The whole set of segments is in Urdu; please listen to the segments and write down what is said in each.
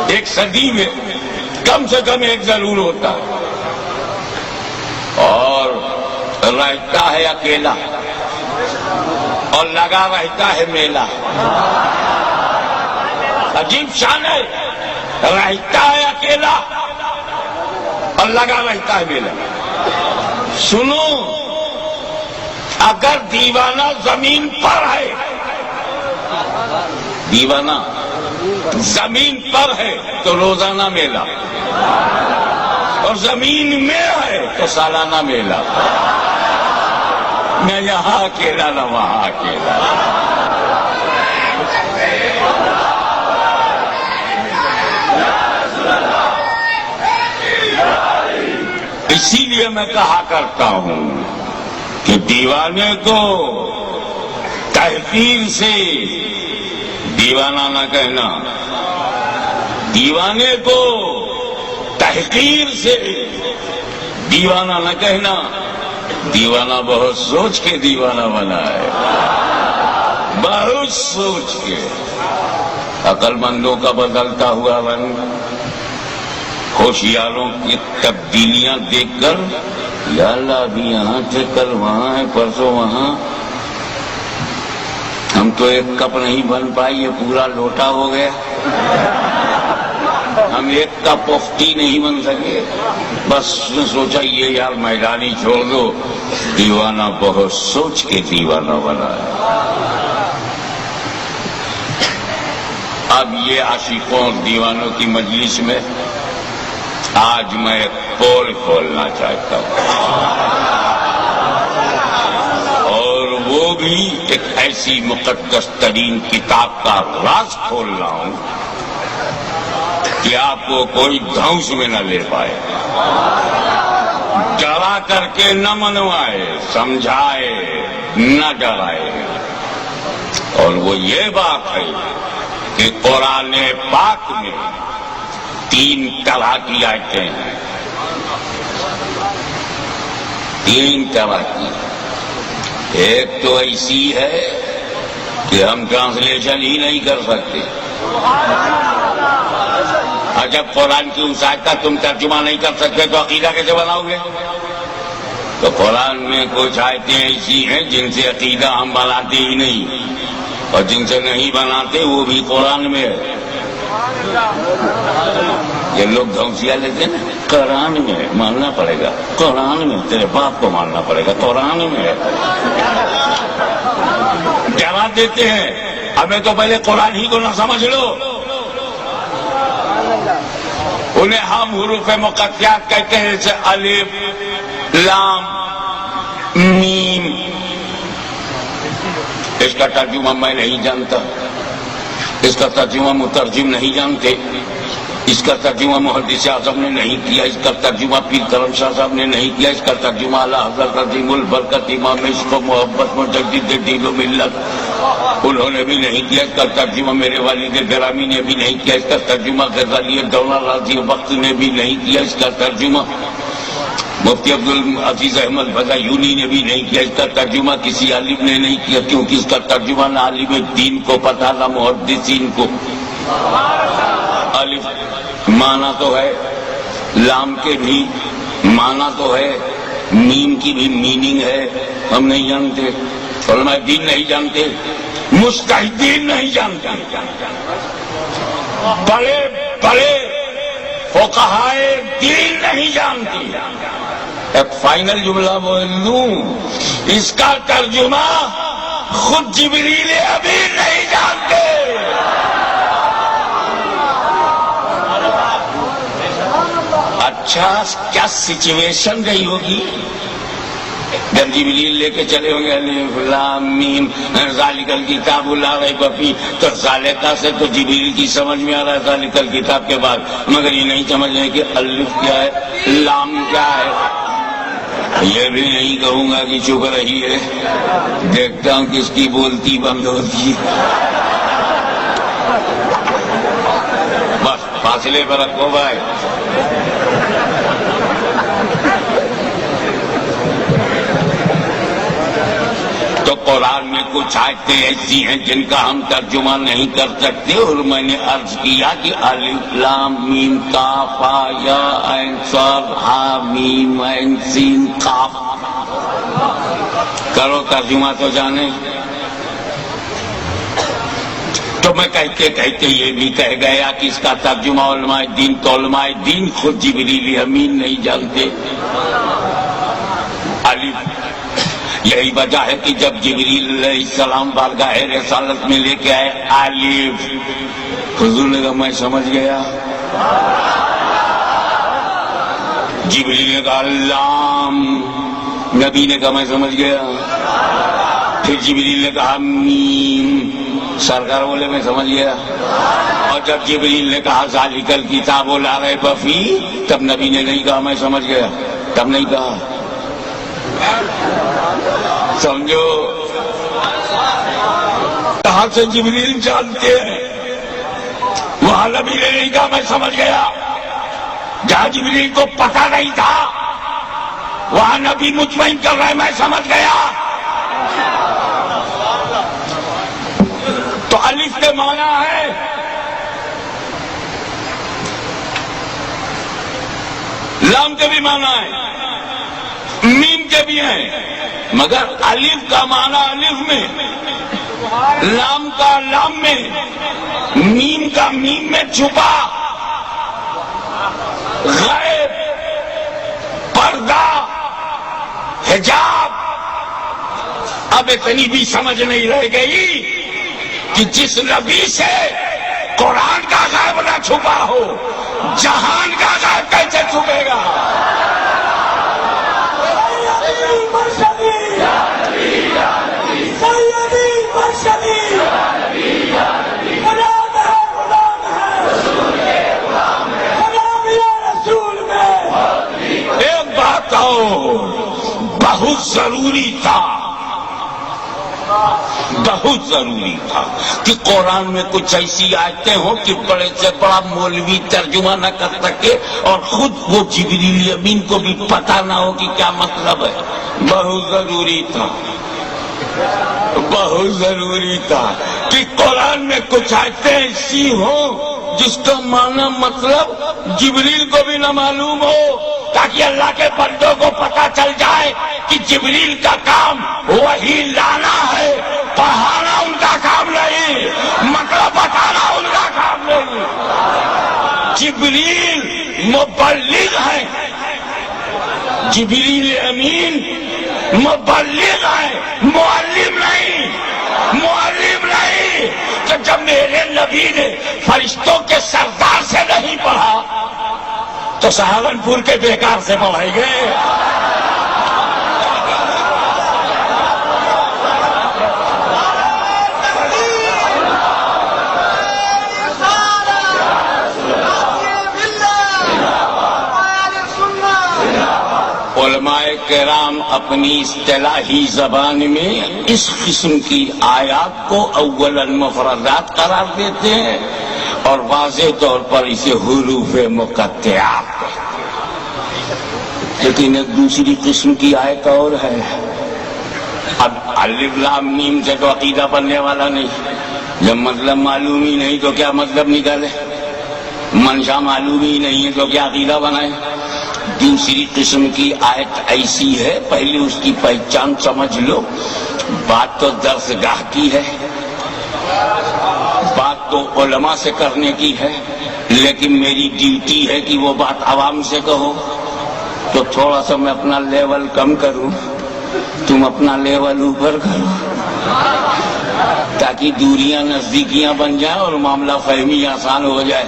ایک صدی میں کم سے کم ایک ضرور ہوتا ہے، اور رہتا ہے اکیلا اور لگا رہتا ہے میلہ. عجیب شان ہے، رہتا ہے اکیلا اور لگا رہتا ہے میلہ. سنو، اگر دیوانہ زمین پر ہے، دیوانہ زمین پر ہے تو روزانہ میلہ، اور زمین میں ہے تو سالانہ میلہ. نہ یہاں اکیلا نہ وہاں اکیلا. اسی لیے میں کہا کرتا ہوں کہ دیوانے کو تحقیر سے دیوانہ نہ کہنا، دیوانے کو تحقیر سے دیوانہ نہ کہنا. دیوانہ بہت سوچ کے دیوانہ بنا ہے، بہت سوچ کے. عقل مندوں کا بدلتا ہوا رنگ، ہوشیاروں کی تبدیلیاں دیکھ کر، یا اللہ ابھی یہاں تھے، کل وہاں ہے، پرسوں وہاں. ہم تو ایک کپ نہیں بن پائی، یہ پورا لوٹا ہو گیا. ہم ایک کپ پوختی نہیں بن سکے، بس نے سوچا یہ یار میدانی چھوڑ دو. دیوانہ بہت سوچ کے دیوانہ بنا ہے. اب یہ عاشقوں اور دیوانوں کی مجلس میں آج میں ایک پول کھولنا چاہتا ہوں، اور وہ بھی ایک ایسی مقدس ترین کتاب کا راز کھول رہا ہوں کہ آپ کو کوئی دھوس میں نہ لے پائے. ڈرا کر کے نہ منوائے، سمجھائے نہ ڈرائے. اور وہ یہ بات ہے کہ قرآن پاک میں 3 طرح کی آیتیں ہیں، 3 طرح کی. ایک تو ایسی ہے کہ ہم ٹرانسلیشن ہی نہیں کر سکتے. اور جب قرآن کی اس آیت کا تم ترجمہ نہیں کر سکتے تو عقیدہ کیسے بناؤ گے؟ تو قرآن میں کچھ آیتیں ایسی ہیں جن سے عقیدہ ہم بناتے ہی نہیں، اور جن سے نہیں بناتے وہ بھی قرآن میں ہے. یہ لوگ دھوسیاں لیتے ہیں نا، قرآن میں ماننا پڑے گا، قرآن میں تیرے باپ کو ماننا پڑے گا، قرآن میں ڈرا دیتے ہیں. ہمیں تو پہلے قرآن ہی کو نہ سمجھ لو. انہیں ہم حروف مقطعات کہتے ہیں، جیسے الف، لام، میم. اس کا ترجمہ میں نہیں جانتا، اس کا ترجمہ مترجم نہیں جانتے، اس کا ترجمہ محدث اعظم نے نہیں کیا، اس کا ترجمہ پیر کرم شاہ صاحب نے نہیں کیا، اس کا ترجمہ اعلیٰ حضرت عظیم البرکت امام عشق و محبت مجدد دین و ملت انہوں نے بھی نہیں کیا، اس کا ترجمہ میرے والد گرامی نے بھی نہیں کیا، اس کا ترجمہ غزالی دولہ راضی وقت نے بھی نہیں کیا، اس کا ترجمہ مفتی عبدالعزیز احمد بدایونی نے بھی نہیں کیا، اس کا ترجمہ کسی عالم نے نہیں کیا، کیونکہ اس کا ترجمہ نہ عالم دین کو پتہ نہ محدثین کو. الف معنی تو ہے، لام کے بھی معنی تو ہے، میم کی بھی میننگ ہے، ہم نہیں جانتے، علماء دین نہیں جانتے، مجتہدین نہیں جانتے، بڑے بڑے فقہائے دین نہیں جانتے. ایک فائنل جملہ بول دوں، اس کا ترجمہ خود جبریل امین نہیں جانتے. اچھا کیا سچویشن رہی ہوگی جب جبریل لے کے چلے ہوں گے الف لام میم ذالک الکتاب لا ریب فیہ، تو ذالکہ سے تو جبریل کی سمجھ میں آ رہا ہے ذالک الکتاب کے بعد، مگر یہ نہیں سمجھ رہے کہ الف کیا ہے، لام کیا ہے. یہ بھی نہیں کہوں گا کہ چپ رہی ہے، دیکھتا ہوں کس کی بولتی بند ہوتی ہے. بس فاصلے پر رکھو بھائی. تو قرآن میں کچھ آیتیں ایسی ہیں جن کا ہم ترجمہ نہیں کر سکتے، اور میں نے عرض کیا کہ الف لام میم کاف ہا یا عین صاد ہا میم عین سین قاف، کرو ترجمہ تو جانے۔ تو میں کہتے کہتے یہ بھی کہہ گیا کہ اس کا ترجمہ علماء دین، تو علماء دین خود جبریل امین نہیں جانتے۔ یہی وجہ ہے کہ جب جبریل علیہ السلام بارگاہ رسالت میں لے کے آئے الف، حضور نے کہا میں سمجھ گیا۔ جبریل نے کہا لام، نبی نے کہا میں سمجھ گیا۔ پھر جبریل نے کہا میم، سرکار بولے میں سمجھ گیا۔ اور جب جبریل نے کہا ذالک الکتاب لا ریب فیہ، تب نبی نے نہیں کہا میں سمجھ گیا، تب نہیں کہا۔ سمجھو کہاں سے جبریل جانتے ہیں، وہاں نبی نے نہیں کہا میں سمجھ گیا۔ جہاں جبریل کو پتہ نہیں تھا وہاں نبی مطمئن کر رہے میں سمجھ گیا۔ تو الف کے معنی ہے لام کے بھی معنی ہے، میم کے بھی ہیں، مگر الف کا معنی الف میں، لام کا لام میں، میم کا میم میں چھپا، غیب، پردہ، حجاب۔ اب اتنی بھی سمجھ نہیں رہ گئی کہ جس نبی سے قرآن کا غیب نہ چھپا ہو، جہان کا غیب کیسے چھپے گا؟ ایک بات بہت ضروری تھا، بہت ضروری تھا کہ قرآن میں کچھ ایسی آیتیں ہوں کہ بڑے سے بڑا مولوی ترجمہ نہ کر سکے اور خود وہ جبریل امین کو بھی پتہ نہ ہو کہ کیا مطلب ہے۔ بہت ضروری تھا، بہت ضروری تھا کہ قرآن میں کچھ آیتیں ایسی ہوں جس کا معنی مطلب جبریل کو بھی نہ معلوم ہو، تاکہ اللہ کے بندوں کو پتہ چل جائے کہ جبریل کا کام وہی لانا ہے، پڑھانا ان کا کام نہیں، مطلب بتانا ان کا کام نہیں۔ جبریل مبلغ ہے، جبریل امین مبلغ ہے، معلم نہیں، معلم نہیں۔ تو جب میرے نبی نے فرشتوں کے سردار سے نہیں پڑھا تو سہارنپور کے بیکار سے پڑھائے گئے۔ علماء کرام اپنی اصطلاحی زبان میں اس قسم کی آیات کو اولاً مفردات قرار دیتے ہیں اور واضح طور پر اسے حروف مقطعات کہتے ہیں۔ لیکن ایک دوسری قسم کی آیت اور ہے، اب الف لام میم سے تو عقیدہ بننے والا نہیں، جب مطلب معلوم ہی نہیں تو کیا مطلب نکالے، منشا معلوم ہی نہیں ہے تو کیا عقیدہ بنائے۔ دوسری قسم کی آیت ایسی ہے، پہلے اس کی پہچان سمجھ لو، بات تو درس گاہ کی ہے، بات تو علماء سے کرنے کی ہے، لیکن میری ڈیوٹی ہے کہ وہ بات عوام سے کہو، تو تھوڑا سا میں اپنا لیول کم کروں، تم اپنا لیول اوپر کرو، تاکہ دوریاں نزدیکیاں بن جائیں اور معاملہ فہمی آسان ہو جائے۔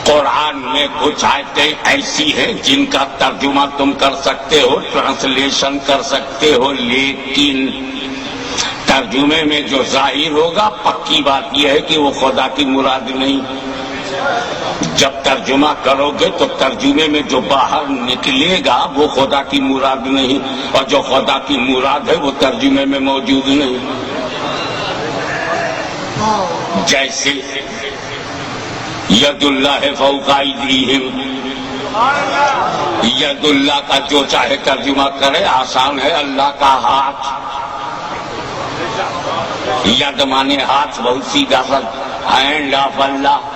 قرآن میں کچھ آیتیں ایسی ہیں جن کا ترجمہ تم کر سکتے ہو، ٹرانسلیشن کر سکتے ہو، لیکن ترجمے میں جو ظاہر ہوگا پکی بات یہ ہے کہ وہ خدا کی مراد نہیں۔ جب ترجمہ کرو گے تو ترجمے میں جو باہر نکلے گا وہ خدا کی مراد نہیں، اور جو خدا کی مراد ہے وہ ترجمے میں موجود نہیں۔ جیسے ید اللہ فوق ایدیہم، ید اللہ کا جو چاہے ترجمہ کرے، آسان ہے، اللہ کا ہاتھ، ید مانے ہاتھ، بہت سیدھا سا، ہینڈ آف اللہ،